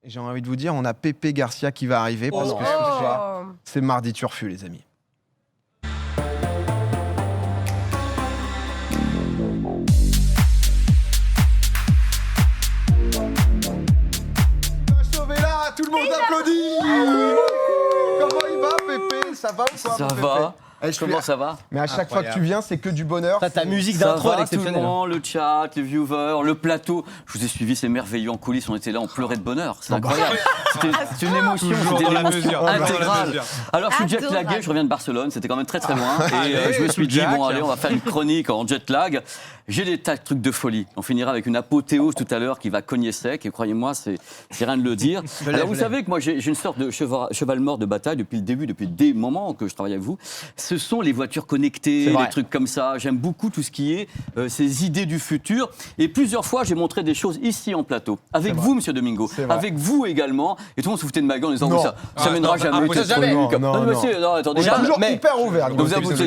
Et j'ai envie de vous dire, on a Pépé Garcia qui va arriver parce que ce soir, c'est mardi turfu, les amis. Là, tout le monde applaudit. Comment il va, Pépé? Ça va ou quoi? Ça va. Comment ça va? Mais à chaque fois que tu viens, c'est que du bonheur. Ta musique d'intro, elle est tout le exceptionnelle. monde, le chat, les viewers, le plateau. Je vous ai suivi, c'est merveilleux en coulisses. On était là, on pleurait de bonheur. C'est incroyable. C'était une émotion, c'était une émotion intégrale. Alors, je suis jet lagué, je reviens de Barcelone. C'était quand même très très loin. Et je me suis dit, bon, allez, on va faire une chronique en jet lag. J'ai des tas de trucs de folie. On finira avec une apothéose tout à l'heure qui va cogner sec. Et croyez-moi, c'est rien de le dire. Alors, vous savez que moi, j'ai une sorte de cheval mort de bataille depuis le début, depuis des moments que je travaille avec vous. Ce sont les voitures connectées, des trucs comme ça. J'aime beaucoup tout ce qui est ces idées du futur. Et plusieurs fois, j'ai montré des choses ici en plateau. Avec vous, Monsieur Domingo. Avec vous également. Et tout le monde se foutait de ma gueule en disant ça mènera jamais. Non, attendez, on est toujours hyper ouvert.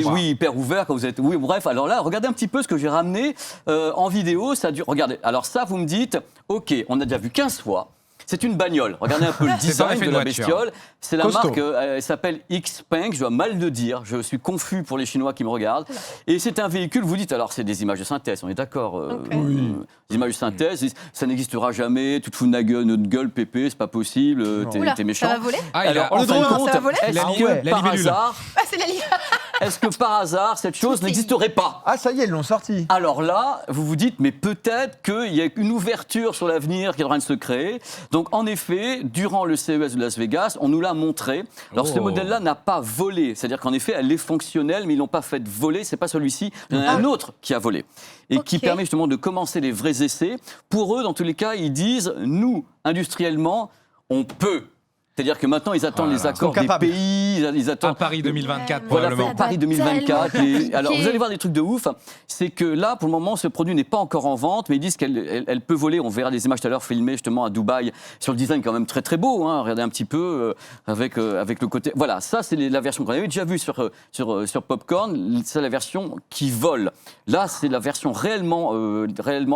Oui, hyper ouvert quand vous êtes. Oui, bref. Alors là, regardez un petit peu ce que j'ai ramené en vidéo. Ça dure. Regardez. Alors ça, vous me dites, ok, on a déjà vu 15 fois. C'est une bagnole. Regardez un peu le design de la bestiole. C'est la marque, elle s'appelle Xpeng, je dois mal le dire. Je suis confus pour les Chinois qui me regardent. Et c'est un véhicule, vous dites, alors c'est des images de synthèse, on est d'accord oui. Des images de synthèse, ça n'existera jamais, tu te fous de notre gueule, Pépé, c'est pas possible, t'es méchant. Ça va voler? Alors, en fin de compte, ça va voler? est-ce que par hasard... c'est la Est-ce que par hasard, cette chose n'existerait pas? Ah, ça y est, ils l'ont sorti. Alors là, vous vous dites, mais peut-être qu'il y a une ouverture sur l'avenir qui est en train de se créer. Donc, en effet, durant le CES de Las Vegas, on nous l'a montré. Alors, ce modèle-là n'a pas volé. C'est-à-dire qu'en effet, elle est fonctionnelle, mais ils ne l'ont pas fait voler. Ce n'est pas celui-ci. Il y en a un autre qui a volé. Et qui permet justement de commencer les vrais essais. Pour eux, dans tous les cas, ils disent, nous, industriellement, on peut. C'est-à-dire que maintenant, ils attendent les accords des pays, ils attendent... À Paris 2024, voilà, probablement. Paris 2024. Alors, vous allez voir des trucs de ouf. C'est que là, pour le moment, ce produit n'est pas encore en vente, mais ils disent qu'elle peut voler. On verra des images tout à l'heure filmées justement à Dubaï, sur le design quand même très très beau. Hein. Regardez un petit peu avec le côté... Voilà, ça, c'est la version qu'on avait déjà vue sur Popcorn. C'est la version qui vole. Là, c'est la version réellement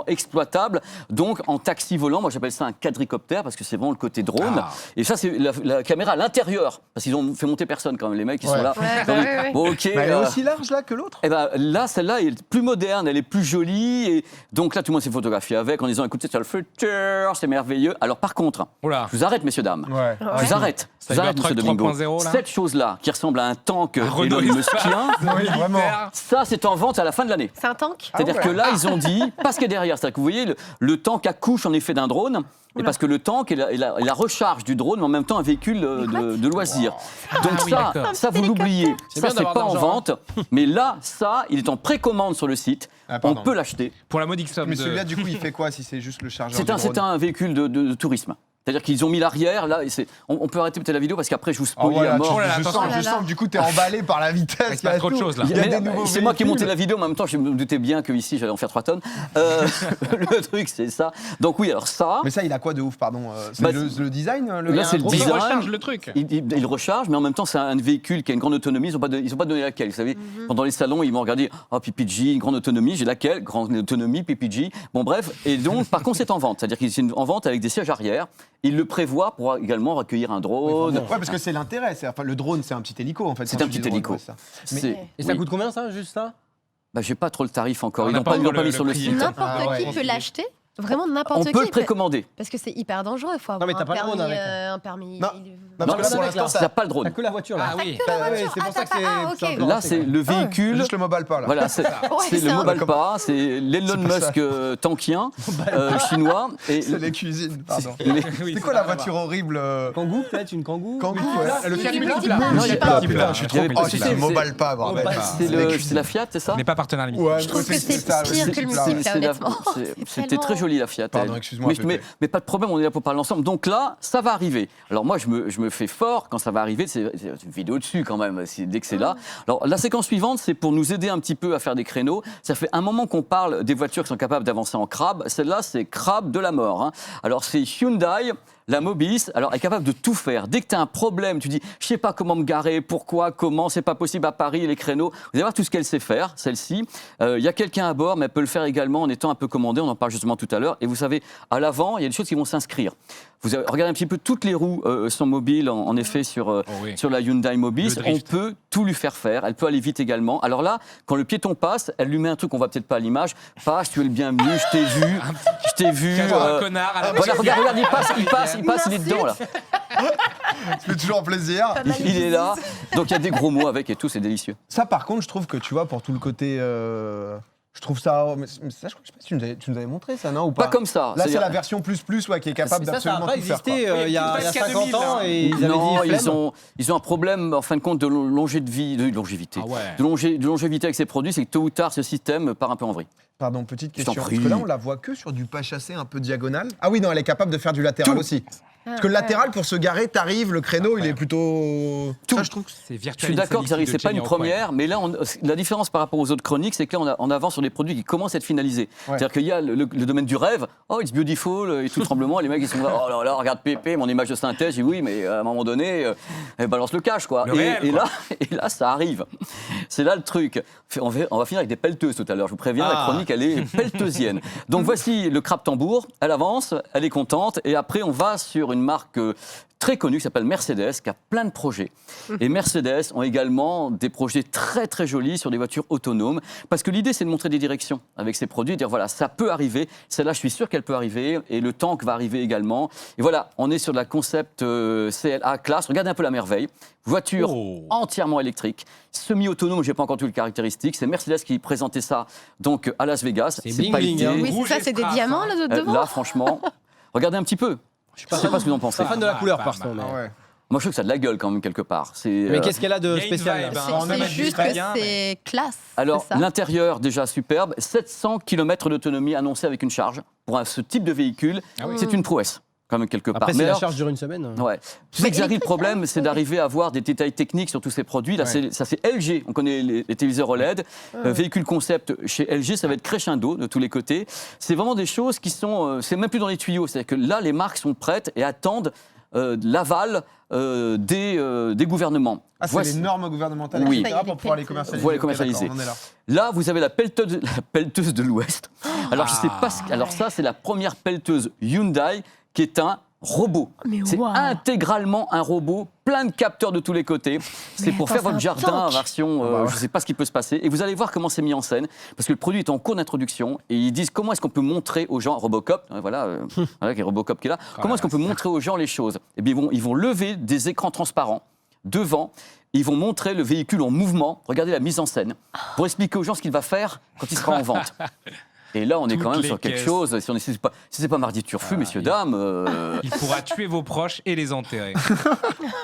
exploitable. Donc, en taxi volant, moi, j'appelle ça un quadricoptère, parce que c'est vraiment le côté drone. Et ça, c'est la caméra à l'intérieur, parce qu'ils ont fait monter personne quand même, les mecs qui sont là. Bon, ok. Mais elle est aussi large là que l'autre. Et ben là, celle-là est plus moderne, elle est plus jolie, et donc là, tout le monde s'est photographié avec en disant, écoutez, c'est le futur, c'est merveilleux. Alors par contre, je vous arrête, messieurs dames. Je vous arrête, monsieur Domingo. Cette chose-là, qui ressemble à un tank Elon Muskien, ça, c'est en vente à la fin de l'année. C'est un tank. C'est-à-dire que là, ils ont dit, parce qu'il y a derrière, c'est-à-dire que vous voyez, le tank accouche en effet d'un drone. Et parce que le tank est la recharge du drone, mais en même temps un véhicule de loisir. Donc ça vous l'oubliez. Ça, c'est pas en vente. Mais là, ça, il est en précommande sur le site. On peut l'acheter. Pour la modique somme. Mais celui-là, du coup, il fait quoi si c'est juste le chargeur du C'est un véhicule de tourisme. C'est-à-dire qu'ils ont mis l'arrière, là, on peut arrêter peut-être la vidéo parce qu'après je vous spoil à mort. Je sens que du coup t'es emballé par la vitesse. Il y a trop de choses là. C'est moi qui ai monté la vidéo, mais en même temps je me doutais bien qu'ici j'allais en faire 3 tonnes. Le truc c'est ça. Donc oui, alors ça... Mais ça, il a quoi de ouf, pardon? C'est le design Là c'est le design. Il recharge le truc. Il recharge, mais en même temps c'est un véhicule qui a une grande autonomie. Ils n'ont pas donné laquelle, vous savez. Pendant les salons, ils m'ont regardé, PPG, une grande autonomie, j'ai laquelle? Grande autonomie, PPG. Bon bref, et donc par contre c'est en vente. C'est-à-dire qu'il est en vente avec des sièges arrière. Il le prévoit pour également recueillir un drone. Oui, parce que c'est l'intérêt. Enfin, le drone, c'est un petit hélico, en fait. C'est un petit hélico. Et ça coûte combien, ça, juste ça? J'ai pas trop le tarif encore. Ils n'ont pas mis sur le site. N'importe qui peut l'acheter. Vraiment n'importe qui. On peut le précommander. Parce que c'est hyper dangereux. Il faut avoir un permis. Non, parce que pour l'instant, ça n'a pas le drone. T'as que la voiture, là. Ah oui. C'est pour ça que c'est... Là, c'est le véhicule... Juste le mobile pas, là. Voilà, c'est le mobile pas, c'est l'Elon Musk tankien, chinois. C'est les cuisines, pardon. C'est quoi la voiture horrible? Kangoo, peut-être une Kangoo? Kangoo, Le Fiat Multipla. Non, il n'y a pas. Je suis trop... Oh, c'est mobile pas, bordel. C'est la Fiat, c'est ça? On n'est pas partenaire limite. Je trouve que c'est pire que le Multipla, honnêtement. C'était très joli, la Fiat. Pardon, excuse-moi. Mais pas de problème, on est là pour parler ensemble. Donc là, ça va arriver. Alors moi, je me fais fort quand ça va arriver. C'est une vidéo dessus quand même, dès que c'est là. Alors la séquence suivante, c'est pour nous aider un petit peu à faire des créneaux. Ça fait un moment qu'on parle des voitures qui sont capables d'avancer en crabe. Celle-là, c'est crabe de la mort. Hein. Alors c'est Hyundai. La Mobis, alors, est capable de tout faire. Dès que tu as un problème, tu dis, je sais pas comment me garer, pourquoi, comment, c'est pas possible à Paris, les créneaux. Vous allez voir tout ce qu'elle sait faire, celle-ci. Il y a quelqu'un à bord, mais elle peut le faire également en étant un peu commandée. On en parle justement tout à l'heure. Et vous savez, à l'avant, il y a des choses qui vont s'inscrire. Regardez un petit peu, toutes les roues sont mobiles, en effet, sur la Hyundai Mobis. On peut tout lui faire faire. Elle peut aller vite également. Alors là, quand le piéton passe, elle lui met un truc qu'on voit peut-être pas à l'image. Passe, tu es le bienvenu, je t'ai vu. Un connard à la Voilà, regarde, il passe, il est dedans, là. Ça fait toujours plaisir. Il est là. Donc il y a des gros mots avec et tout, c'est délicieux. Ça, par contre, je trouve que tu vois, pour tout le côté. Je trouve ça. Mais ça, je sais pas si tu nous avais montré ça, non ou pas? Pas comme ça. Là, c'est la version plus qui est capable Ça a d'absolument pas tout faire. existé quoi. il y a presque à 50 2000, ans hein. et ils avaient Non, dit flemme. ils ont un problème, en fin de compte, de longévité. Ah ouais. De longévité avec ces produits, c'est que tôt ou tard, ce système part un peu en vrille. Pardon, petite Je t'en question. prie. Parce que là, on la voit que sur du pas chassé un peu diagonal. Ah oui, non, elle est capable de faire du latéral aussi. Parce que le latéral, pour se garer, t'arrives, le créneau, il est plutôt. Tout. Ça, je trouve. C'est virtuel. Je suis d'accord que c'est pas une première, mais là, la différence par rapport aux autres chroniques, c'est que là, on avance sur des produits qui commencent à être finalisés. Ouais. C'est-à-dire qu'il y a le domaine du rêve, oh, it's beautiful, et tout tremblement, les mecs, ils sont là, oh là là, regarde Pépé, mon image de synthèse, je dis oui, mais à un moment donné, elle balance le cash, quoi. Le réel, quoi. Et là, ça arrive. C'est là le truc. On va finir avec des pelleteuses tout à l'heure, je vous préviens, la chronique, elle est pelleteusienne. Donc voici le crabe tambour, elle avance, elle est contente, et après, on va sur une marque très connue qui s'appelle Mercedes, qui a plein de projets. Et Mercedes ont également des projets très très jolis sur des voitures autonomes, parce que l'idée c'est de montrer des directions avec ces produits, dire voilà, ça peut arriver, celle-là je suis sûr qu'elle peut arriver, et le tank va arriver également. Et voilà, on est sur de la concept CLA classe, regardez un peu la merveille, voiture entièrement électrique, semi-autonome, je n'ai pas encore toutes les caractéristiques, c'est Mercedes qui présentait ça donc à Las Vegas. C'est bling pailleté. bling, hein. Oui, c'est ça, c'est des diamants là devant. Là franchement, regardez un petit peu. Je ne sais pas ce que vous en pensez. Pas fan de la couleur, perso. mais- Ah ouais. Moi, je trouve que ça a de la gueule quand même quelque part. Mais qu'est-ce qu'elle a Il y de a une spécial vibe, là hein. C'est juste que c'est classe. Alors, c'est ça l'intérieur, déjà superbe. 700 km d'autonomie annoncée avec une charge. Pour ce type de véhicule, c'est une prouesse, quand même, quelque part. Après, si Mais la alors, charge dure une semaine. ouais. Tu sais que j'arrive, le problème, c'est d'arriver à avoir des détails techniques sur tous ces produits. Là, ça, c'est LG. On connaît les téléviseurs OLED. Véhicule concept chez LG, ça va être crescendo de tous les côtés. C'est vraiment des choses qui sont... c'est même plus dans les tuyaux. C'est-à-dire que là, les marques sont prêtes et attendent l'aval des gouvernements. Ah, c'est Voici- les normes gouvernementales, Oui. etc. pour pouvoir les commercialiser. Voilà, les Ok, commercialiser. d'accord, on en est là. Là, vous avez la pelleteuse de l'Ouest. Alors, je sais pas. Alors, ça, c'est la première pelleteuse Hyundai qui est un robot. Mais C'est waouh. intégralement un robot, plein de capteurs de tous les côtés. C'est pour attends, faire votre c'est un jardin en tank. version. Je ne sais pas ce qui peut se passer. Et vous allez voir comment c'est mis en scène. Parce que le produit est en cours d'introduction. Et ils disent comment est-ce qu'on peut montrer aux gens. Robocop, voilà, voilà, il y a Robocop qui est là. Comment est-ce qu'on peut montrer aux gens les choses? Eh bien, ils vont lever des écrans transparents devant. Ils vont montrer le véhicule en mouvement. Regardez la mise en scène. Pour expliquer aux gens ce qu'il va faire quand il sera en vente. Et là, on est quand même Toutes sur les quelque caisses. chose. Si c'est pas Mardi Turfu, messieurs, dames. Il pourra tuer vos proches et les enterrer.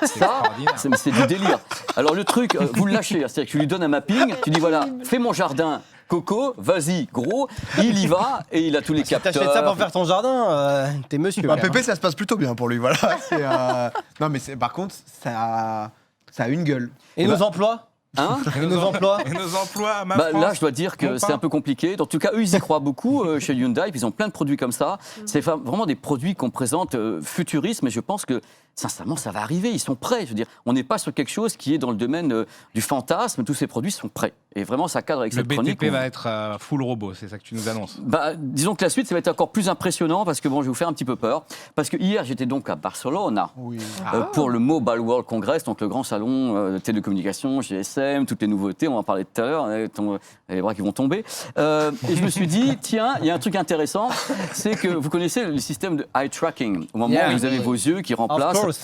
Ça, c'est du délire. Alors le truc, vous le lâchez, c'est-à-dire que tu lui donnes un mapping, tu dis voilà, fais mon jardin, Coco, vas-y, gros, il y va et il a tous les capteurs. T'achètes ça pour faire ton jardin, t'es monsieur. Bah, frère. Pépé, ça se passe plutôt bien pour lui, voilà. Non, mais par contre, ça a une gueule. Et nos emplois Hein Et nos emplois Et nos emplois, ma Bah, France. là, je dois dire que c'est un peu compliqué. En tout cas, eux, ils y croient beaucoup chez Hyundai. Puis ils ont plein de produits comme ça. C'est vraiment des produits qu'on présente futuristes, mais je pense que, sincèrement, ça va arriver. Ils sont prêts. Je veux dire, on n'est pas sur quelque chose qui est dans le domaine du fantasme. Tous ces produits sont prêts. Et vraiment, ça cadre avec Le cette chronique. BTP va être full robot, c'est ça que tu nous annonces. Bah, disons que la suite, ça va être encore plus impressionnant parce que bon, je vais vous faire un petit peu peur. Parce que hier, j'étais donc à Barcelone Oui. pour le Mobile World Congress, donc le grand salon de télécommunications, GSM, toutes les nouveautés. On va en parler tout à l'heure. Les bras qui vont tomber. Et je me suis dit, tiens, il y a un truc intéressant, c'est que vous connaissez le système de eye tracking. Au moment Yeah. où vous avez vos yeux qui Of remplacent. course.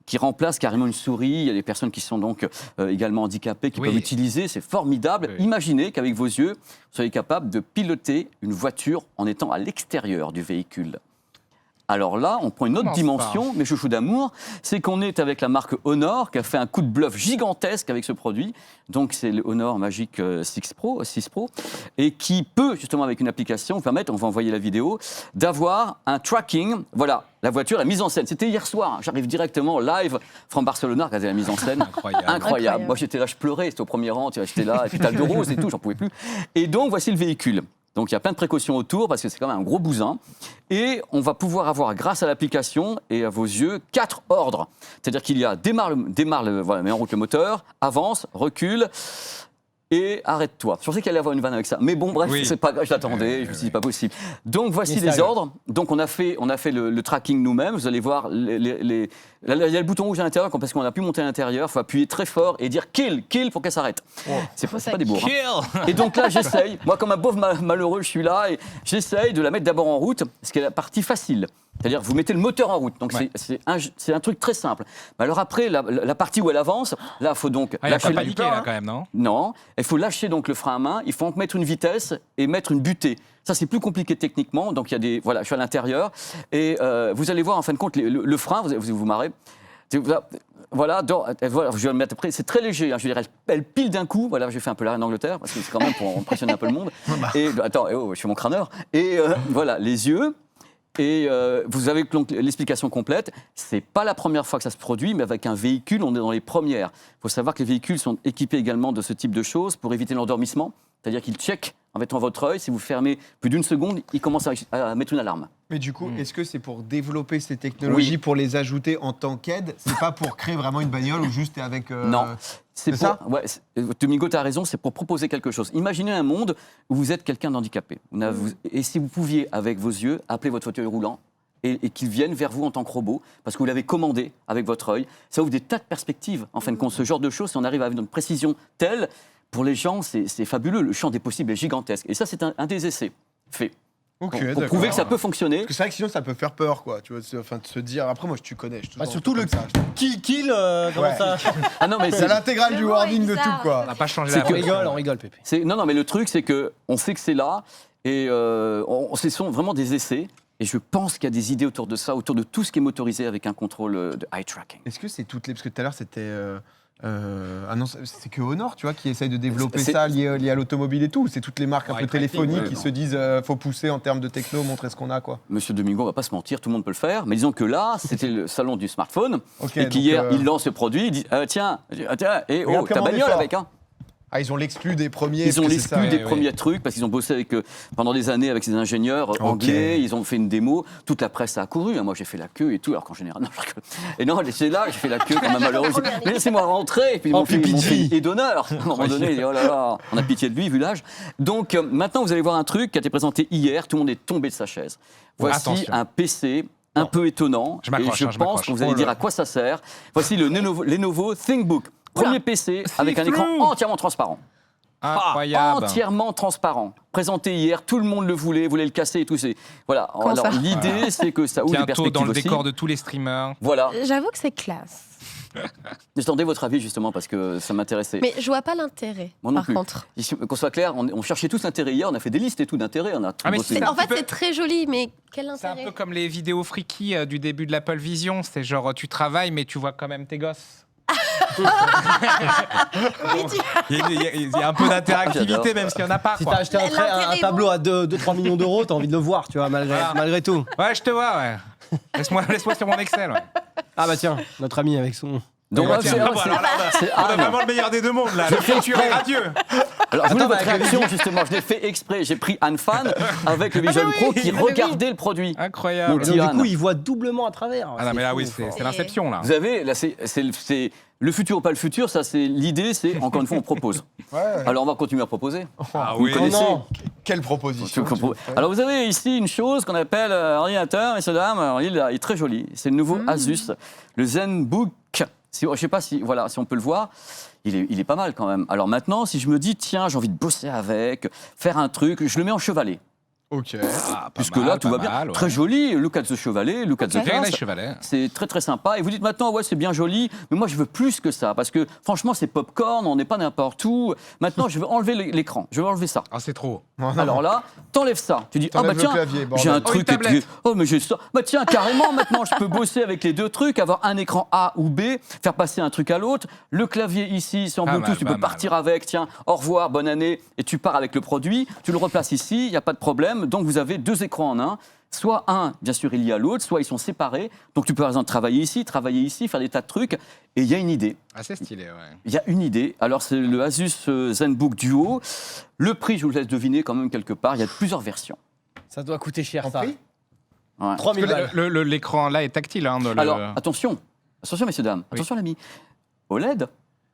Qui remplace carrément une souris. Il y a des personnes qui sont donc également handicapées, qui Oui. peuvent l'utiliser. C'est formidable. Oui. Imaginez qu'avec vos yeux, vous soyez capable de piloter une voiture en étant à l'extérieur du véhicule. Alors là, on prend une autre Comment ça dimension, mes chouchous d'amour, c'est qu'on est avec la marque Honor qui a fait un coup de bluff gigantesque avec ce produit. Donc c'est le Honor Magic 6 Pro, et qui peut justement avec une application vous permettre, on va envoyer la vidéo, d'avoir un tracking. Voilà, la voiture, la mise en scène. C'était hier soir. J'arrive directement live from Barcelona, regardez la mise en scène. Incroyable. Moi j'étais là, je pleurais, c'était au premier rang, tu vois, j'étais là, et puis t'as de rose et tout, j'en pouvais plus. Et donc voici le véhicule. Donc il y a plein de précautions autour parce que c'est quand même un gros bousin. Et on va pouvoir avoir, grâce à l'application et à vos yeux, 4 ordres. C'est-à-dire qu'il y a démarre, voilà, met en route le moteur, avance, recule, et arrête-toi. Je pensais qu'il allait avoir une vanne avec ça. Mais bon, bref, c'est pas grave, je l'attendais, je me suis dit, pas possible. Donc voici les ordres. Donc on a fait le tracking nous-mêmes. Vous allez voir, il y a le bouton rouge à l'intérieur, parce qu'on a pu monter à l'intérieur. Il faut appuyer très fort et dire kill pour qu'elle s'arrête. C'est pas des bourres. Hein. Et donc là, j'essaye. Moi, comme un pauvre malheureux, je suis là et j'essaye de la mettre d'abord en route, ce qui est la partie facile. C'est-à-dire, vous mettez le moteur en route. Donc, c'est un truc très simple. Mais alors après, la partie où elle avance, là, il faut donc lâcher le paniquer, là, quand même, non ? Non. Il faut lâcher donc le frein à main. Il faut mettre une vitesse et mettre une butée. Ça, c'est plus compliqué techniquement. Donc, il y a des... Voilà, je suis à l'intérieur. Et vous allez voir, en fin de compte, le frein, vous marrez. Voilà, je vais le mettre après. C'est très léger. Hein, je veux dire, elle pile d'un coup. Voilà, j'ai fait un peu la reine d'Angleterre, parce que c'est quand même pour impressionner un peu le monde. Et attends, je suis mon crâneur. Et voilà, les yeux. Et vous avez donc l'explication complète. C'est pas la première fois que ça se produit, mais avec un véhicule, on est dans les premières. Il faut savoir que les véhicules sont équipés également de ce type de choses pour éviter l'endormissement. C'est-à-dire qu'ils checkent en mettant votre œil. Si vous fermez plus d'une seconde, ils commencent à mettre une alarme. Mais du coup, est-ce que c'est pour développer ces technologies, pour les ajouter en tant qu'aide ? C'est pas pour créer vraiment une bagnole ou juste avec... Non. C'est ça ? Ouais, Domingo, tu as raison, c'est pour proposer quelque chose. Imaginez un monde où vous êtes quelqu'un d'handicapé. Et si vous pouviez, avec vos yeux, appeler votre fauteuil roulant et qu'il vienne vers vous en tant que robot, parce que vous l'avez commandé avec votre œil, ça ouvre des tas de perspectives. En fin de compte, ce genre de choses, si on arrive à une précision telle, pour les gens, c'est fabuleux. Le champ des possibles est gigantesque. Et ça, c'est un des essais faits. Okay, pour prouver que ça peut fonctionner. Parce que c'est vrai que sinon ça peut faire peur, quoi. Tu vois, de se dire. Après, moi, tu connais. Surtout le kill, comment ça. Ah non, mais c'est l'intégrale du wording de tout, quoi. On n'a pas changé On rigole, Pépé. Non, mais le truc, c'est qu'on sait que c'est là et ce sont vraiment des essais. Et je pense qu'il y a des idées autour de ça, autour de tout ce qui est motorisé avec un contrôle de eye tracking. Est-ce que c'est toutes les. Parce que tout à l'heure, c'était. Ah non, c'est que Honor, tu vois, qui essaye de développer ça lié à l'automobile et tout. C'est toutes les marques un peu téléphoniques qui se disent faut pousser en termes de techno, montrer ce qu'on a, quoi. Monsieur Domingo, on va pas se mentir, tout le monde peut le faire. Mais disons que là, c'était le salon du smartphone et qu'hier, il lance le produit, il dit tiens, et ta bagnole avec, hein. Ah, ils ont l'exclu des premiers. Ils ont l'exclu des premiers trucs parce qu'ils ont bossé avec, pendant des années avec ces ingénieurs anglais. Ils ont fait une démo. Toute la presse a accouru. Moi, j'ai fait la queue et tout. Alors qu'en général, non, et non, c'est là, j'ai fait la queue comme un malheureux. Mais laissez-moi rentrer. Et puis ils m'ont fait et d'honneur. À un moment donné, oh là là, on a pitié de lui, vu l'âge. Donc maintenant, vous allez voir un truc qui a été présenté hier. Tout le monde est tombé de sa chaise. Voici un PC. Un peu étonnant. Je pense que vous allez dire à quoi ça sert. Voici le Lenovo ThinkBook. Premier PC avec un écran entièrement transparent. Incroyable. Entièrement transparent. Présenté hier, tout le monde le voulait le casser et tout. Voilà. Alors l'idée, c'est que ça ouvre des perspectives dans le aussi. décor de tous les streamers. Voilà. J'avoue que c'est classe. J'attendais votre avis justement parce que ça m'intéressait. Mais je vois pas l'intérêt, par contre. Qu'on soit clair, on cherchait tous l'intérêt hier, on a fait des listes et tout d'intérêt. En fait, c'est très joli, mais quel intérêt ? C'est un peu comme les vidéos freaky du début de l'Apple Vision. C'est genre, tu travailles, mais tu vois quand même tes gosses. Il y a un peu d'interactivité, même s'il n'y en a pas. Si t'as acheté un tableau à 2-3 millions d'euros, t'as envie de le voir, tu vois, malgré tout. Ouais, je te vois, ouais. Laisse-moi sur mon Excel. Ouais. Ah bah tiens, notre ami avec son... Donc on a vraiment le meilleur des deux mondes, là. Le futur est radieux. Alors, je voulais votre réaction, justement. Je l'ai fait exprès. J'ai pris Anne Fan avec le Vision Pro qui regardait le produit. Incroyable. Donc, du coup, il voit doublement à travers. Ah non, mais là, oui, c'est l'inception, là. Vous avez, là, c'est le futur ou pas le futur, ça, c'est l'idée, c'est, encore une fois, on propose. Alors, on va continuer à proposer. Ah vous connaissez. Quelle proposition. Alors, vous avez ici une chose qu'on appelle ordinateur, messieurs, dames. Alors, il est très joli. C'est le nouveau Asus, le ZenBook. Je ne sais pas si on peut le voir. Il est pas mal quand même. Alors maintenant, si je me dis, tiens, j'ai envie de bosser avec, faire un truc, je le mets en chevalet. Ok. Puisque là, tout va bien. Ouais. Très joli, look at the chevalet, look at the class. C'est très très sympa. Et vous dites maintenant, ouais, c'est bien joli, mais moi je veux plus que ça. Parce que franchement, c'est popcorn, on n'est pas n'importe où. Maintenant, je veux enlever l'écran. Je veux enlever ça. Ah, c'est trop. Alors là, t'enlèves ça. Tu dis, ah bah tiens, j'ai un truc. Oh, mais j'ai ça. Bah tiens, carrément, maintenant, je peux bosser avec les deux trucs, avoir un écran A ou B, faire passer un truc à l'autre. Le clavier ici, c'est en Bluetooth, tu peux partir avec. Tiens, au revoir, bonne année. Et tu pars avec le produit. Tu le replaces ici, il n'y a pas de problème. Donc, vous avez deux écrans en un. Soit un, bien sûr, il y a l'autre, soit ils sont séparés. Donc, tu peux, par exemple, travailler ici, faire des tas de trucs. Et il y a une idée. Assez stylé, ouais. Il y a une idée. Alors, c'est le Asus ZenBook Duo. Le prix, je vous laisse deviner quand même quelque part. Il y a plusieurs versions. Ça doit coûter cher, ça. Ouais. 3000 balles. L'écran, là, est tactile. Hein, Alors, attention, messieurs, dames. Attention, l'ami. OLED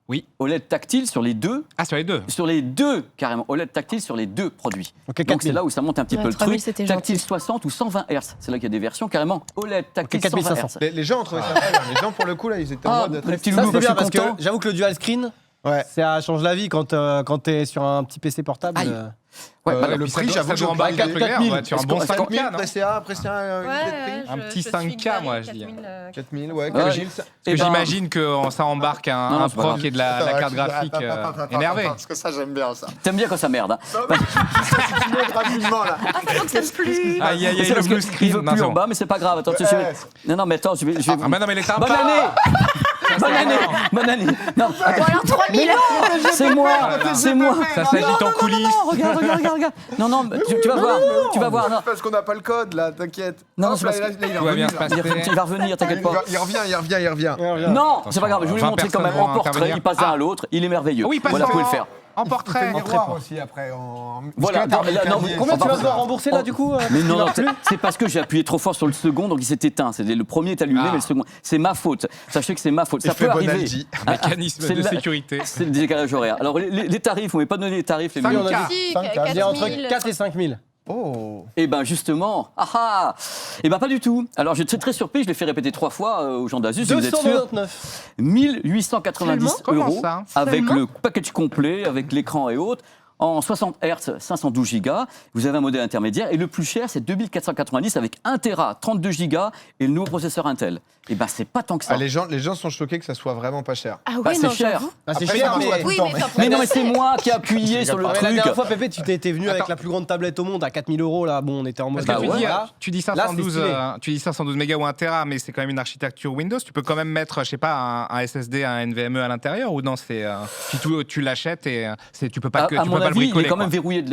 Oui. OLED tactile sur les deux. Ah, sur les deux. Sur les deux, carrément. OLED tactile sur les deux produits. Okay, donc c'est là où ça monte un petit peu le truc. Tactile gentil. 60 ou 120 Hz. C'est là qu'il y a des versions carrément OLED tactile 120 Hz. Les gens ont trouvé ça très bien. Les gens, pour le coup, là, ils étaient en mode très petit Ça, loulou, c'est bien parce que content. j'avoue que le dual screen, ça change la vie quand t'es sur un petit PC portable. Ouais, le prix, j'avoue, ça doit embarquer 4000. ouais, sur un bon 5000, 5K, non pressia, Un petit 5K, moi, je dis. 4000, ouais. Ouais. Gilles, ça- Parce que j'imagine que ça embarque un prof qui est de la carte graphique énervé. Parce que ça, j'aime bien ça. T'aimes bien quand ça merde. Hein. Tu montes rapidement, là. Ah, ça fonctionne plus. Aïe, aïe, aïe, C'est le parce blue qu'il screen. veut plus en bas, mais c'est pas grave. Attends, non, mais attends, je vais. Ah, mais non, mais il est sympa. Bonne année. Bonne année. Non, Bon, alors 3000 euros. c'est moi. Ça s'agit en coulisses. Regarde. Non, tu vas voir. Tu vas voir. Non, Parce qu'on n'a pas le code, là, t'inquiète. Non, Hop, c'est là, parce là, que- là, il est Tout va bien revenu, se là. passer. il va revenir, t'inquiète pas. Il revient. Non, c'est pas grave. Je voulais 20 montrer quand même personnes en vont portrait. intervenir. Il passe d'un à l'autre. Il est merveilleux. Oui, pas Voilà, vous pouvez le en- faire. En Le portrait. miroir aussi, après. Voilà. Parce que là, t'as Non, clavier, Combien c'est tu pas vas devoir grave. rembourser là du coup Mais non, c'est parce que j'ai appuyé trop fort sur le second, donc il s'est éteint. Le premier est allumé, Ah. mais le second. C'est ma faute. Sachez que c'est ma faute. Ça Effet peut arriver. Bonaldi. Mécanisme C'est de la- sécurité. C'est le décalage horaire. Alors, les tarifs, vous ne m'avez pas donné les tarifs, les 5K. miens. Si, 5K. Il y a entre 4000. 4 et 5 000. Oh. Eh ben justement, pas du tout. Alors j'étais très surpris, je l'ai fait répéter 3 fois aux gens d'Asus, vous êtes sûr 299. 1890 Comment euros ça avec Seulement le package complet, avec l'écran et autres. En 60 Hz, 512 Go, vous avez un modèle intermédiaire et le plus cher c'est 2490 avec 1 Tera, 32 Go et le nouveau processeur Intel. Et ben c'est pas tant que ça. Ah, les gens sont choqués que ça soit vraiment pas cher. Ah Bah, oui, c'est non, cher. j'avoue. Bah, c'est Après, cher, ça marche mais. pas tout le Oui, temps, mais t'en Mais non, mais c'est moi qui ai appuyé sur le Ah, mais la truc. dernière fois, Pépé, tu t'étais venu avec Attends. la plus grande tablette au monde à 4000 euros. Là, bon, on était en mode. Parce que Bah ouais. tu dis Là, c'est 512, stylé. tu dis 512 mégas ou 1 Tera, mais c'est quand même une architecture Windows. Tu peux quand même mettre, je sais pas, un SSD, un NVMe à l'intérieur ou non, tu l'achètes et tu peux pas À tu mon peux pas le avis, il bricoler. est quand même quoi. verrouillé.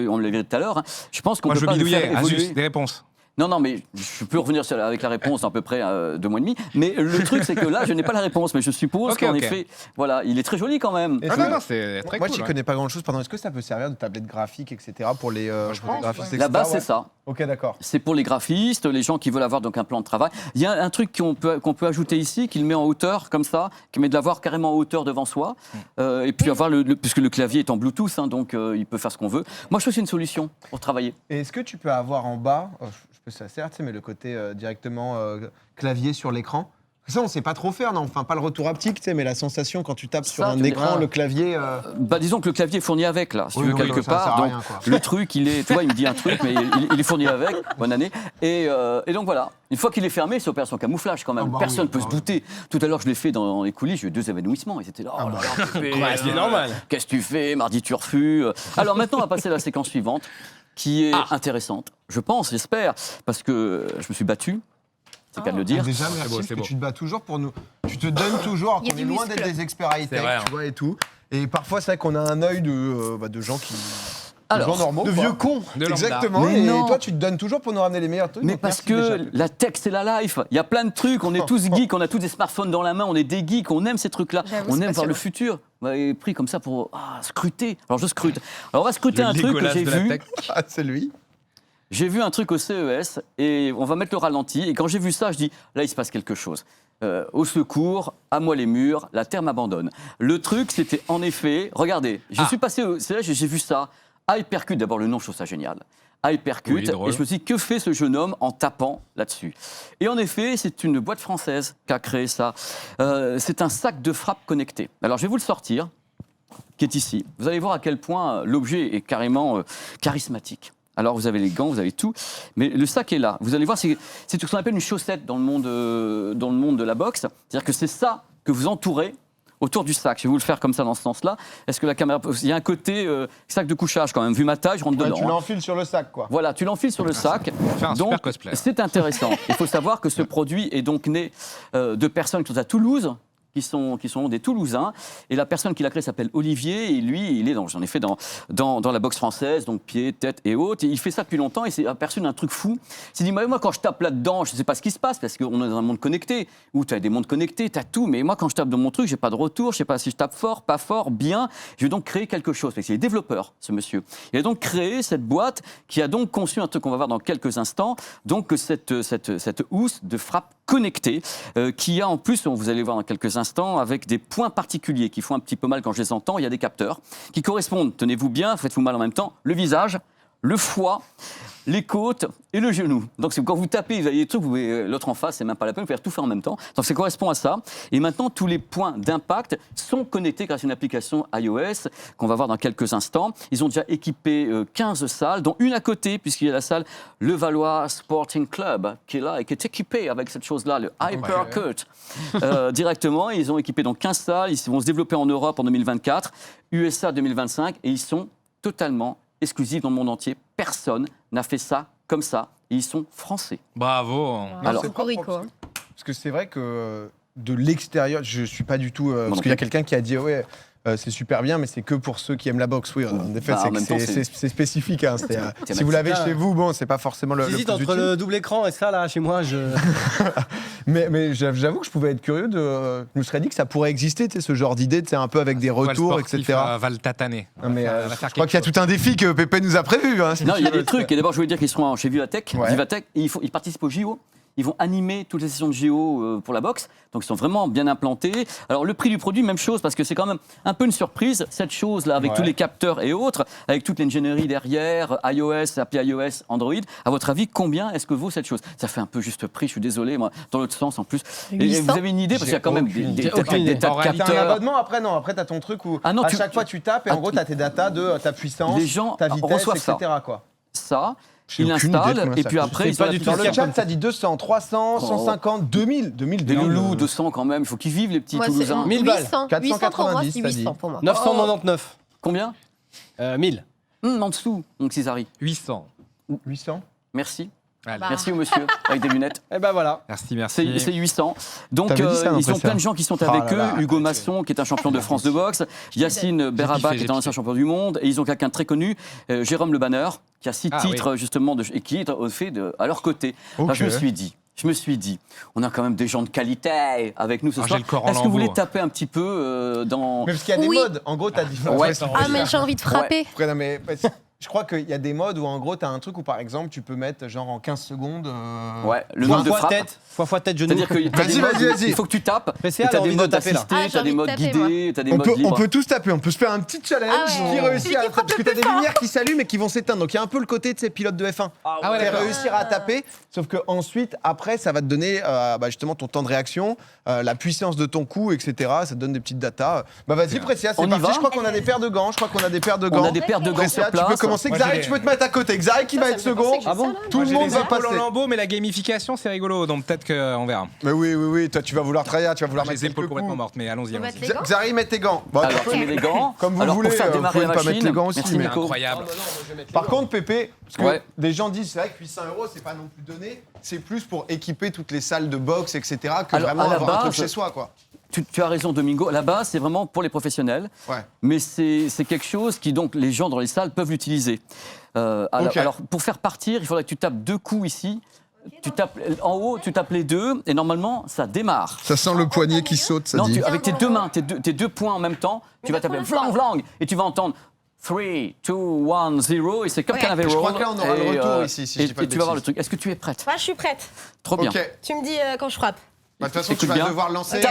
On l'a vu tout à l'heure. Hein. Je pense qu'on Moi, peut je pas le bidouillais. faire évoluer. Asus, des réponses. Non, mais je peux revenir avec la réponse dans à peu près 2 mois et demi. Mais le truc, c'est que là, je n'ai pas la réponse. Mais je suppose Ok, qu'en ok. effet, voilà, il est très joli quand même. Et Ah c'est- non, c'est très Moi, cool. j'y ouais. connais pas grand-chose. Pardon, est-ce que ça peut servir de tablette graphique, etc. pour les graphistes, etc. La base, ouais. c'est ça. Ok, d'accord. C'est pour les graphistes, les gens qui veulent avoir donc un plan de travail. Il y a un truc qu'on peut ajouter ici, qu'il met en hauteur comme ça, qui met de l'avoir carrément en hauteur devant soi, et puis avoir puisque le clavier est en Bluetooth, hein, donc il peut faire ce qu'on veut. Moi, je trouve que c'est une solution pour travailler. Et est-ce que tu peux avoir en bas, je peux ça sert, tu sais, mais le côté directement clavier sur l'écran? Ça, on sait pas trop faire, non? Enfin, pas le retour haptique, tu sais, mais la sensation quand tu tapes sur Ça, un tu écran, dis- le clavier. Disons que le clavier est fourni avec, là, si Oui, tu veux, oui, quelque ça sert part. à Donc, rien, quoi. le truc, il est. Tu vois, il me dit un truc, mais il est fourni avec. Bonne année. Et donc voilà. Une fois qu'il est fermé, c'est opération camouflage quand même. Ah bah Personne ne oui, peut se douter. Tout à l'heure, je l'ai fait dans les coulisses, j'ai eu 2 évanouissements. Ils étaient là. Oh là là, Pépé, c'est normal. Qu'est-ce que tu fais? Mardi, tu refus. Alors maintenant, on va passer à la séquence suivante, qui est intéressante. Je pense, j'espère, parce que je me suis battu. C'est qu'à de le dire. Déjà, merci, beau, parce c'est que beau. tu te bats toujours pour nous. Tu te donnes toujours, Il y a qu'on est du loin muscle. d'être des experts high-tech, C'est vrai, hein. tu vois, et tout. Et parfois, c'est vrai qu'on a un œil de gens qui. Alors, de gens normaux. De quoi. vieux cons. De lambda. Exactement. Mais Et non. toi, tu te donnes toujours pour nous ramener les meilleurs trucs. Mais donc parce merci déjà. que la tech, c'est la life. Il y a plein de trucs. On est tous geeks. On a tous des smartphones dans la main. On est des geeks. On aime ces trucs-là. J'avoue, On c'est aime voir le passionnant. futur. On m'avait pris comme ça pour scruter. Alors je scrute. Alors on va scruter Le un truc que Legolas j'ai de la vu. tech. Ah, c'est lui. J'ai vu un truc au CES et on va mettre le ralenti. Et quand j'ai vu ça, je dis là, il se passe quelque chose. Au secours, à moi les murs, la terre m'abandonne. Le truc, c'était en effet, regardez, je suis passé au CES, j'ai vu ça. Hypercute, d'abord le nom, je trouve ça génial. Hypercute, Oui, drôle. et je me suis dit, que fait ce jeune homme en tapant là-dessus? Et en effet, c'est une boîte française qui a créé ça. C'est un sac de frappe connecté. Alors, je vais vous le sortir, qui est ici. Vous allez voir à quel point l'objet est carrément charismatique. Alors, vous avez les gants, vous avez tout, mais le sac est là. Vous allez voir, c'est ce qu'on appelle une chaussette dans le monde de la boxe. C'est-à-dire que c'est ça que vous entourez autour du sac. Je vais vous le faire comme ça, dans ce sens-là. Est-ce que la caméra... Il y a un côté sac de couchage quand même. Vu ma taille, je rentre Ouais, dedans. tu hein. l'enfiles sur le sac, quoi. Voilà, tu l'enfiles sur le sac. Fais un super cosplay. C'est intéressant. Il faut savoir que ce produit est donc né de personnes qui sont à Toulouse, qui sont des Toulousains. Et la personne qui l'a créé s'appelle Olivier. Et lui, il est j'en ai fait dans la boxe française, donc pieds, tête et autres. Et il fait ça depuis longtemps. Et s'est aperçu d'un truc fou. Il s'est dit, moi, quand je tape là-dedans, je ne sais pas ce qui se passe, parce qu'on est dans un monde connecté, où tu as des mondes connectés, tu as tout. Mais moi, quand je tape dans mon truc, je n'ai pas de retour. Je ne sais pas si je tape fort, pas fort, bien. Je vais donc créer quelque chose. Parce qu'il est développeur, ce monsieur. Il a donc créé cette boîte qui a donc conçu un truc qu'on va voir dans quelques instants. Donc, cette housse de frappe connecté qui a en plus, vous allez voir dans quelques instants, avec des points particuliers qui font un petit peu mal quand je les entends. Il y a des capteurs qui correspondent, tenez-vous bien, faites-vous mal en même temps, le visage, le foie, les côtes et le genou. Donc quand vous tapez, vous avez des trucs, l'autre en face, c'est même pas la peine, vous pouvez tout faire en même temps. Donc ça correspond à ça. Et maintenant, tous les points d'impact sont connectés grâce à une application iOS qu'on va voir dans quelques instants. Ils ont déjà équipé 15 salles, dont une à côté, puisqu'il y a la salle Levallois Sporting Club, qui est là et qui est équipée avec cette chose-là, le Hypercut, directement. Et ils ont équipé donc 15 salles. Ils vont se développer en Europe en 2024, USA 2025, et ils sont totalement exclusifs dans le monde entier. Personne n'a fait ça comme ça. Et ils sont français. Bravo. Alors, c'est Cocorico. Parce que c'est vrai que de l'extérieur, je suis pas du tout. Parce qu'il y a quelqu'un qui a dit ouais. C'est super bien, mais c'est que pour ceux qui aiment la boxe. Oui, en effet, c'est spécifique. Hein. Si vous l'avez chez vous, bon, c'est pas forcément le plus utile. Entre le double écran et ça, là, chez moi, mais j'avoue que je pouvais être curieux de. Je me serais dit que ça pourrait exister, ce genre d'idée, un peu avec des retours, etc. Va le tataner. Je crois qu'il y a tout un défi que Pépé nous a prévu. Hein, non, il y a des trucs. Et d'abord, je voulais dire qu'ils seront chez Vivatech. Et ils participent au JO. Ils vont animer toutes les sessions de JO pour la boxe. Donc, ils sont vraiment bien implantés. Alors, le prix du produit, même chose, parce que c'est quand même un peu une surprise, cette chose-là, avec tous les capteurs et autres, avec toute l'ingénierie derrière, iOS, appli iOS, Android. À votre avis, combien est-ce que vaut cette chose? Ça fait un peu juste prix, je suis désolé, moi, dans l'autre sens en plus. Et vous avez une idée? Parce qu'il y a quand même des tas de capteurs. T'as un abonnement après? Non, après, t'as ton truc où à chaque fois, tu tapes et en gros, t'as tes datas de ta puissance, ta vitesse, etc. Ça. Il l'installe et puis après, dans le chat, ça dit 200, 300, 150, 2000. Des loulous, 200 quand même. Il faut qu'ils vivent, les petits Toulousains. 1000 balles. 490, ça dit. 999. Combien 1000. En dessous, donc Césari. 800. Merci. Merci au monsieur, avec des lunettes. Et ben voilà. Merci. C'est 800. Donc, ils ont plein de gens qui sont avec eux. Hugo Masson, qui est un champion de France de boxe. Yacine Beraba, qui est un ancien champion du monde. Et ils ont quelqu'un de très connu, Jérôme Le Banner, qui a 6 titres, justement, et qui est au fait à leur côté. Alors, je me suis dit, on a quand même des gens de qualité avec nous ce soir. Est-ce que vous voulez taper un petit peu dans... Mais parce qu'il y a des modes. En gros, tu as différents... Ah, mais j'ai envie de frapper. Je crois qu'il y a des modes où en gros tu as un truc où par exemple tu peux mettre genre en 15 secondes le nombre de frappes. Fois tête, genou. C'est-à-dire que vas-y. Il faut que tu tapes. Tu as des modes assistés, tu as des modes guidés, tu as des modes libres. On peut tous taper, on peut se faire un petit challenge qui réussit à parce que tu as des lumières qui s'allument et qui vont s'éteindre. Donc il y a un peu le côté de ces pilotes de F1. Réussir à taper, sauf que ensuite après ça va te donner justement ton temps de réaction, la puissance de ton coup, etc. Ça te donne des petites datas. Vas-y Précia, c'est parti. Je crois qu'on a des paires de gants. On a des paires de gants sur place. Xari, tu peux te mettre à côté. Xari qui va être second. Ah bon? Tout le monde va passer. En lambeau, mais la gamification, c'est rigolo. Donc peut-être qu'on verra. Mais oui. Toi, tu vas vouloir trahir, tu vas vouloir mettre les épaules complètement mortes, mais allons-y. Xari, mets tes gants. Alors, tu mets les gants. Comme vous voulez. Pour faire démarrer la pas mettre les gants aussi. Merci, Nico. Incroyable. Par contre, Pépé, parce que des gens disent, c'est vrai que 800 €, c'est pas non plus donné. C'est plus pour équiper toutes les salles de boxe, etc. que vraiment avoir un truc chez soi, quoi. Tu as raison, Domingo. À la base, c'est vraiment pour les professionnels. Mais c'est quelque chose qui, donc, les gens dans les salles peuvent l'utiliser. Alors, pour faire partir, il faudrait que tu tapes 2 coups ici. Tu tapes en haut, tu tapes les 2, et normalement, ça démarre. Ça sent le poignet qui saute, ça dit. Avec tes 2 mains, tes 2 poings en même temps, tu vas taper vlang, et tu vas entendre 3, 2, 1, 0, et c'est comme Canavero. Je crois que là, on aura le retour ici, si je dis pas de tu vas voir le truc. Est-ce que tu es prête? Moi, je suis prête. Trop bien. Tu me dis quand je frappe. De toute façon, tu vas devoir lancer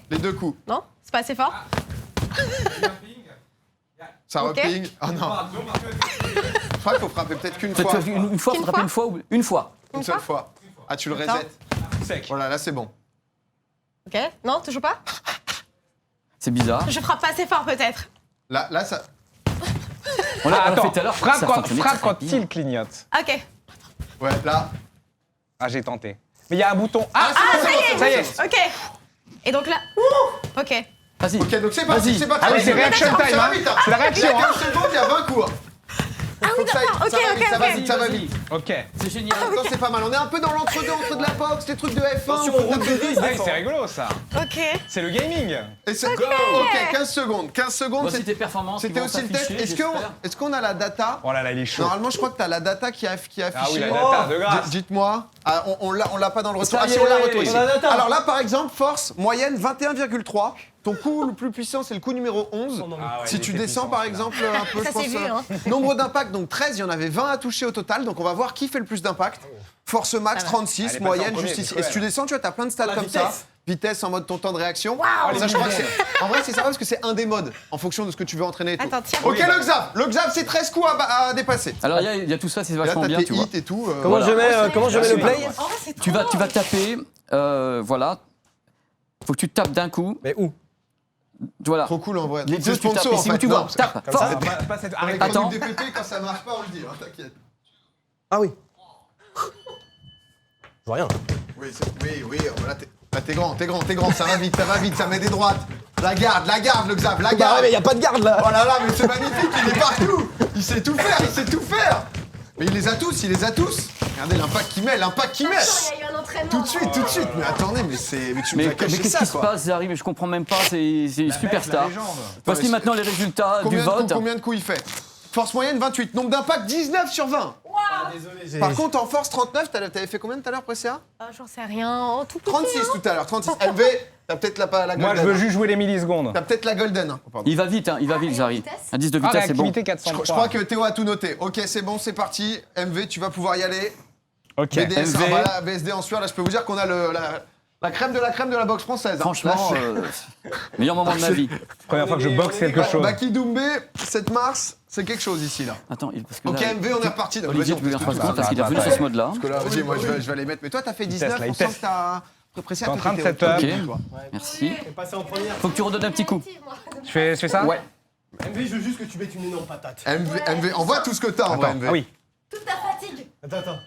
les 2 coups. Non? C'est pas assez fort? Ça reping. Oh non. Je crois qu'il faut frapper peut-être qu'une fois. Une fois, faut frapper une fois ou une fois. Une seule fois. Ah, tu le reset. Voilà, là c'est bon. Ok. Non, toujours pas? C'est bizarre. Je frappe pas assez fort peut-être. Là ça. On l'a fait tout à l'heure. Frappe quand il clignote. Ok. Ouais, là. Ah, j'ai tenté. Mais il y a un bouton. Ça y est. Ok. Et donc là. Ok. Vas-y. Ok, donc c'est parti, c'est parti. Ah oui, c'est reaction time, hein. C'est la réaction, hein. Il y a 15 secondes, il y a 20 cours. Ah oui, d'accord. Ok. Ça va vite. Ok. C'est génial. C'est pas mal. On est un peu dans l'entre-deux, entre de la boxe, des trucs de F1. C'est rigolo, ça. Ok. C'est le gaming. Ok, 15 secondes. 15 secondes. Voici tes performances. C'était aussi le test. Est-ce qu'on a la data? Oh là là, il est chaud. Normalement, je crois que t'as la data qui a affiché. Ah oui, la data, de grâce. Dites-moi. On l'a pas dans le retour. Ah si, on l'a retour ici. Alors là, par exemple, force moyenne 21,3. Ton coup le plus puissant, c'est le coup numéro 11. Si tu descends, par exemple, un peu, Ça je pense... s'est vu, hein. Nombre d'impacts, donc 13, il y en avait 20 à toucher au total. Donc on va voir qui fait le plus d'impact. Force max, 36, Allez, moyenne, passe en juste ici. premier, Et si tu descends, tu vois, t'as plein de stats comme ça. Vitesse en mode ton temps de réaction. Ça, je crois que en vrai, c'est sympa parce que c'est un des modes en fonction de ce que tu veux entraîner et tout. Attends, tiens. Ok, le Xav. Le Xav, c'est 13 coups à dépasser. Alors il y a tout ça, c'est Là, vachement t'as bien, tes tu vois. hits et tout. Comment Voilà. je mets le play? En vrai, c'est Tu vas taper, voilà. Faut que tu tapes d'un coup. Mais où? Voilà. Trop cool en vrai. Les C'est deux, tu tapes sponsor en ici où fait. tu Non, vois. Tape, fort. Avec Attends. le DPP, quand ça marche pas, on le dit, hein, t'inquiète. Ah oui. Je vois rien. Oui, là t'es grand, ça va vite, ça met des droites. La garde, le Xav, la Bah garde. ouais, mais y a pas de garde là. Oh là là, mais c'est magnifique, il est partout. Il sait tout faire. Mais il les a tous. Regardez l'impact qu'il met. Il y a eu un entraînement. Tout de suite. Mais attendez, mais tu nous as caché qu'est-ce ça, qui se quoi. passe, Zari? Mais je comprends même pas, c'est une superstar. Voici maintenant les résultats du vote. Combien de coups il fait? Force moyenne, 28. Nombre d'impact, 19 sur 20. Désolé, Par contre, en force, 39, t'avais fait combien tout à l'heure, Pressia? J'en sais rien. Oh, tout petit. 36 tout à l'heure, 36. MV, t'as peut-être la golden. Moi, je veux juste jouer les millisecondes. T'as peut-être la golden. hein. Pardon. Il va vite, Zari. vitesse. Indice de vitesse, c'est bon. réactivité Je 403. crois que Théo a tout noté. Ok, c'est bon, c'est parti. MV, tu vas pouvoir y aller. Ok. BDS, MV. voilà, BSD en sueur. Là, je peux vous dire qu'on a la crème de la boxe française. hein. Franchement, Là, meilleur moment de ma vie. Première fois que je boxe quelque chose. Baki Doumbé, 7 mars, c'est quelque chose ici, là. Attends, parce que Ok, là, MV, on est reparti. Donc, Olivier, vas-y, tu peux lui on faire teste 3 tout. secondes parce qu'il est revenu sur ce mode-là. Parce que là, vas-y, moi, je vais les mettre. Mais toi, t'as fait 19, il on sent teste. que t'as apprécié T'es en train de côté setup. Théo, toi. Merci. Passer en première. Faut que tu redonnes un petit coup. Je fais ça? Ouais. MV, je veux juste que tu mettes une énorme patate. MV, on voit tout ce que t'as en vrai, Attends. MV. Ah oui. Toute ta fatigue. Attends.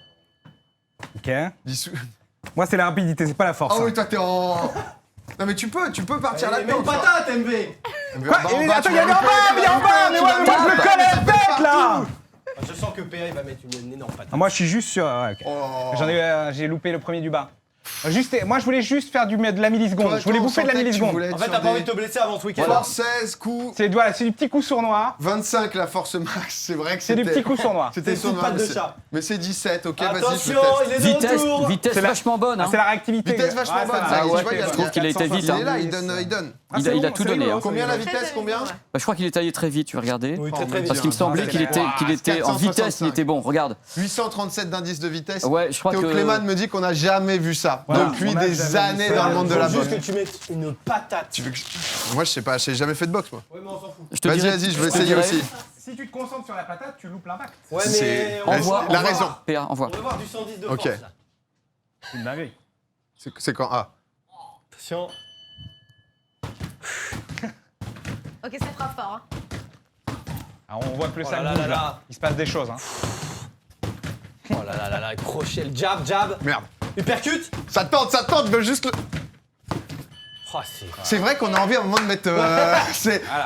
Ok. Dissous- Moi, c'est la rapidité, c'est pas la force. Ah hein. oui, toi, t'es en. Non, mais tu peux partir Mets là-dedans. une tu vois. patate, MV. MV, Quoi en bas, en Et bas, attends, tu il y a vas en bas, le il y a en bas, mais moi, tu je le vas colle à la tête, là. Je sens que PA il va mettre une énorme patate. Ah, moi, je suis juste sur. Ouais, ok. Oh. J'ai loupé le premier du bas. Moi, je voulais juste faire de la milliseconde. Toi, Je voulais toi, on bouffer de la sentait que tu milliseconde. voulais être En fait, sur t'as pas envie des- de te blesser avant ce week-end. Force 16 coups, C'est du petit coup sournois. 25 la force max, c'est vrai que C'est c'était. du petit coup sournois. C'était C'est une sournois, patte mais de c'est- chat. Mais c'est 17, ok, vas-y, je Attention, teste. il est de Vitesse, retour. vitesse C'est la- vachement bonne. Ah, Hein. c'est la réactivité. Vitesse vachement Ouais, bonne, ça ça, va. tu ouais, vois, il y a- je trouve qu'il a été vite. Il est Hein. là, il donne. Ah, Il c'est a bon, tout c'est donné, bon, hein. c'est Combien bon. la vitesse, combien? Bah, je crois qu'il est allé très vite, tu vas regarder. Oui, très très vite. Parce qu'il me semblait qu'il était en vitesse, il était bon. Regarde. 837 d'indice de vitesse. Ouais, je crois Théo que. Clément me dit qu'on n'a jamais vu ça. Voilà, Depuis on a des jamais vu années ça. dans le monde de la Faut boxe. juste que tu mettes une patate. Tu veux que Moi, je sais pas, j'ai jamais fait de boxe, moi. Ouais, mais on s'en fout. Je te Vas-y, dirais- vas-y, je vais te essayer dirais- aussi. Si tu te concentres sur la patate, tu loupes l'impact. Ouais, C'est- mais Envoie, Il a envoie. raison. PA, envoie. On va voir du 110 de Ok. force là. C'est une dinguerie. C'est quand? Ah. Attention. Ok, ça frappe fort. Hein. Alors, on voit que le Oh sac là bouge, là là. là. Il se passe des choses. Hein. Oh là là là là, crochet, le jab, jab. Merde. Uppercut. Ça tente, je veux juste le. Oh, C'est vrai qu'on a envie à un moment de mettre.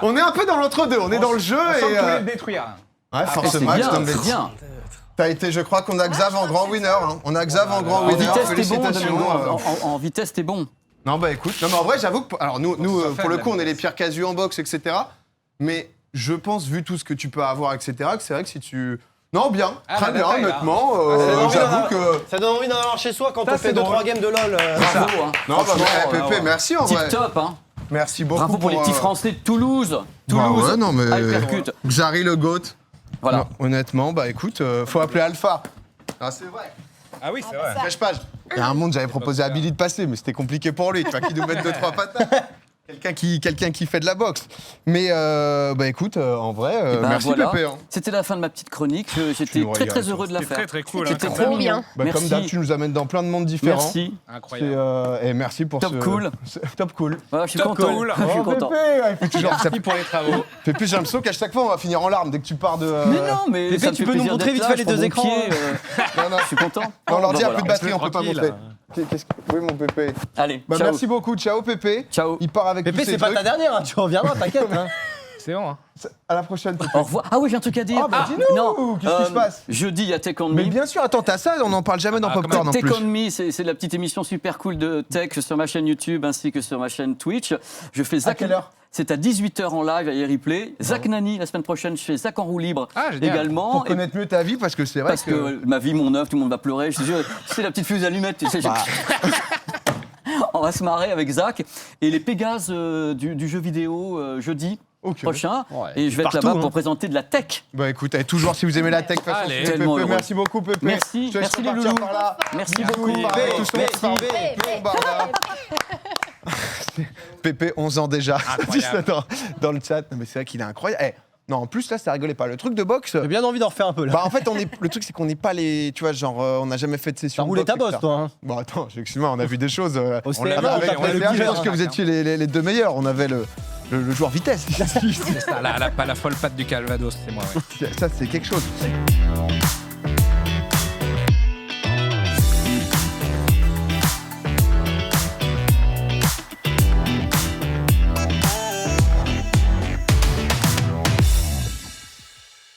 On est un peu dans l'entre-deux, on est dans le jeu On sent et. que tu voulais le détruire. Là. Ouais, Et force c'est max, bien, Tom c'est Betty. bien. T'as été, je crois qu'on a Xav en grand winner. Hein. On a Xav en grand En winner. vitesse, t'es bon, Félicitations. Domingo. En vitesse, t'es bon. Non, bah écoute, non, mais en vrai, j'avoue que. Alors, nous pour le coup, on est les pires casus en boxe, etc. Mais je pense, vu tout ce que tu peux avoir, etc., que c'est vrai que si tu. Non, bien, Ah, très la bien, bataille, là. honnêtement. J'avoue que. Ça donne envie d'en avoir chez soi quand Ça, on fait c'est 2-3 drôle. games de LoL. Bravo. Hein. Non, bah, Franchement, Pépé, merci en tip vrai. top. Hein. Merci beaucoup. Bravo pour les petits Français de Toulouse. Toulouse. ouais, non, mais. Hypercute. Xari le GOAT. Voilà. Non, honnêtement, bah écoute, faut appeler Alpha. Ah, c'est vrai. Ah oui, c'est vrai. Cache pas. Il y a un monde, j'avais proposé à Billy de passer, mais c'était compliqué pour lui. Tu vois, qui nous mettre 2-3 patates. Quelqu'un qui fait de la boxe. Mais bah écoute, en vrai, Eh ben, merci voilà. Pépé. Hein. C'était la fin de ma petite chronique. J'étais nous très régales. très heureux de la C'était faire. très cool. C'était hein, très Trop mignon. bien. Bah, comme d'hab, tu nous amènes dans plein de mondes différents. Merci. Incroyable. Et merci pour Top ce. cool. Top cool. Voilà, je suis Top content. cool. Je suis Oh, content. Pépé, ouais, il fait toujours ça. Merci pour les travaux. Pépé, j'ai l'impression qu'à chaque fois, on va finir en larmes dès que tu pars de. Mais non, mais Pépé, ça me tu fait peux nous plaisir montrer d'être vite là, fait je les prends deux mon écrans, pied, Non, non. je suis content. Non, l'ordi Bah, a plus de voilà. batterie, on peut pas Tranquille. montrer. Oui, mon Pépé. Allez, Bah, ciao. merci beaucoup. Ciao, Pépé. Ciao. Il part avec Pépé, tous ses c'est pas trucs. ta dernière, hein, tu reviendras, t'inquiète. Hein. C'est bon. Hein. À la prochaine, Pépé. Au revoir. Ah oui, j'ai un truc à dire. Ah, bah, dis-nous, qu'est-ce qui se passe Jeudi, il y a Tech on Mais Me. bien sûr, attends, t'as ça, on n'en parle jamais dans Ah, Popcorn en Tech plus. on Me, c'est la petite émission super cool de tech sur ma chaîne YouTube ainsi que sur ma chaîne Twitch. Je fais Zach. quelle heure C'est à 18h en live à replay. Zach Nani, la semaine prochaine, je fais Zach en roue libre Ah, génial. également. Pour connaître mieux ta vie, parce que c'est vrai Parce que ma vie, mon œuvre, tout le monde va pleurer. Je te jure, c'est la petite fuse allumette. Tu sais, On va se marrer avec Zach. Et les Pégases du jeu vidéo jeudi prochain. Et je vais être là-bas pour présenter de la tech. Bah écoute, toujours si vous aimez la tech, merci beaucoup Pépé. Merci les loulous. Merci beaucoup. Pépé, 11 ans déjà. Dans le chat. Non, mais c'est vrai qu'il est incroyable. Non, en plus là, ça rigolait pas. Le truc de boxe. J'ai bien envie d'en refaire un peu là. Bah en fait, le truc c'est qu'on n'est pas les, tu vois, genre, on n'a jamais fait de session. T'as roulé ta bosse, toi. Bon attends, excuse-moi, on a vu des choses. Je pense que vous étiez les deux meilleurs. On avait le joueur vitesse. La folle patte du Calvados, c'est moi. Ça, c'est quelque chose.